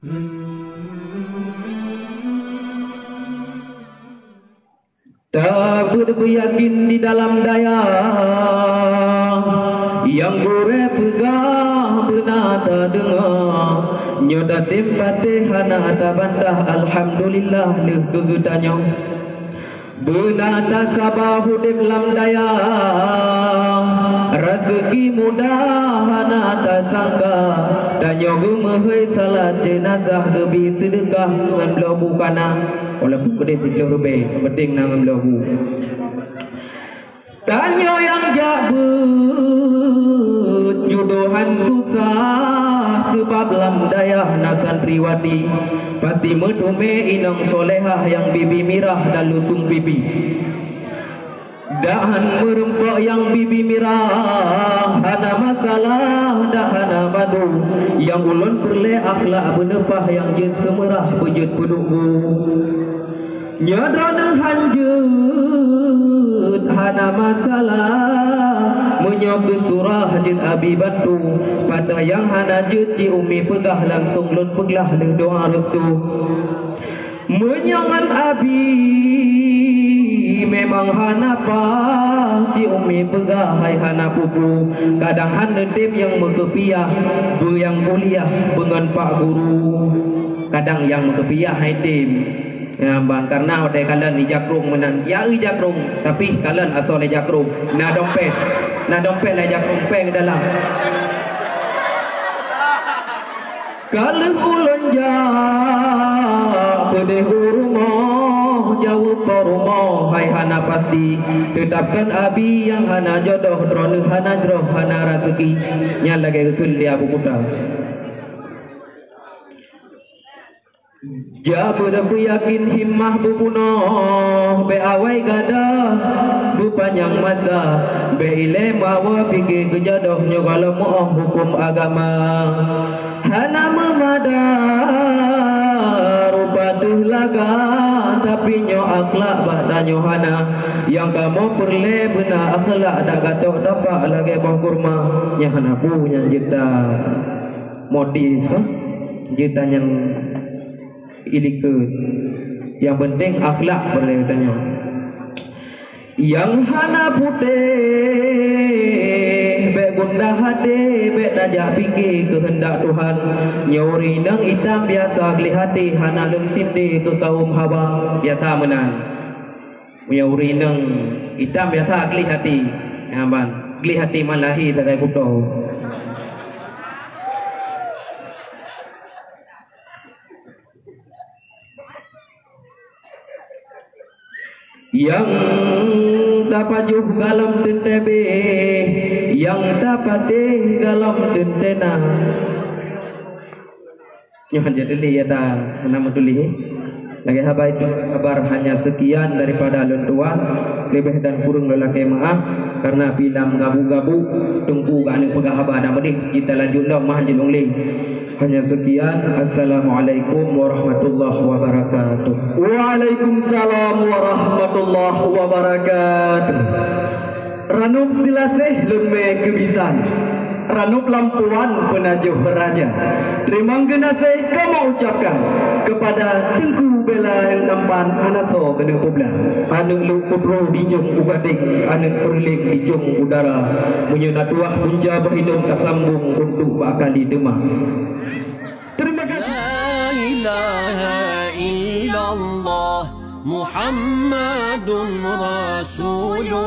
Tak beryakin di dalam daya yang gore pegah benata dengar nyoda tempate hana ta bantah alhamdulillah leh kegetanyo benata sabah hudip lam daya rezeki mudah hana ta sangka danyo gemehoi salat jenazah gebi sedekah ngan lobu kana walaupun kedai fikir rubeh penting nang lobu danyo yang jabut judohan susah sebab lam dayah na santriwati pasti medume inong solehah yang bibi mirah dan lusung bibi dahan merempok yang bibi mirah hana masalah dah hana madu yang ulun perle akhlak benepah yang jen semerah bejut penuhu nyadana hanjut hana masalah menyok surah jen abi bantu pada yang hana jut ci umi pegah langsung lun peglah le doa restu menyangan abi memang hana pa ci umi pegah hai hana pupu kadang hana tim yang mekepiah yang kuliah dengan pak guru kadang yang mekepiah hai tim ya bang karena ada kalian di jakrung menan ya jakrung tapi kalian asal di jakrung na dompet lah jakrung peng dalam kalau ulun ja pedeh rumah jauh ke rumah hai hana pasti tetapkan abi yang hana jodoh drone hana jroh hana rezeki nya lagi kekul dia bukuta ja berapa yakin himmah bupunoh be awai gada bu panjang masa be ile mawa pikir kejadoh nyo kalau moh hukum agama hana memadar rupatuh laga tapi nyo akhlak bahdanyo hana yang kamu perle benar akhlak tak gatok dapat lagi bau kurma nya hana punya jeda modif jeda yang ilikut yang penting akhlak boleh tanya yang hana putih be gundah hati be dajak fikir kehendak Tuhan nyori nang hitam biasa geli hati hana leng sindi ke kaum hawa biasa menan nyori nang hitam biasa geli hati aman geli hati malahi sakai kudo yang tapajuh galam tentebe yang tapateh galam tentena nyohan jadi ya ta nama tuli lagi habai kabar hanya sekian daripada luntuan lebih dan kurang lelaki maaf karena pilam gabu-gabu tunggu gak pegah habar dah medih kita lanjut dah mahjid ungli hanya sekian. Assalamualaikum warahmatullahi wabarakatuh. Waalaikumsalam warahmatullahi wabarakatuh. Ranup silaseh lume kebisan Ranup lampuan penajuh raja. Terima kasih kamu ucapkan kepada Tengku Bela yang nampan anato kena pobla. Anak lu kubro dijung ugadik, anak perling dijung udara. Menyunat tuah punja berhidung tak sambung untuk bakal didemah. Terima kasih. La ilaha illallah Muhammadun Rasulullah.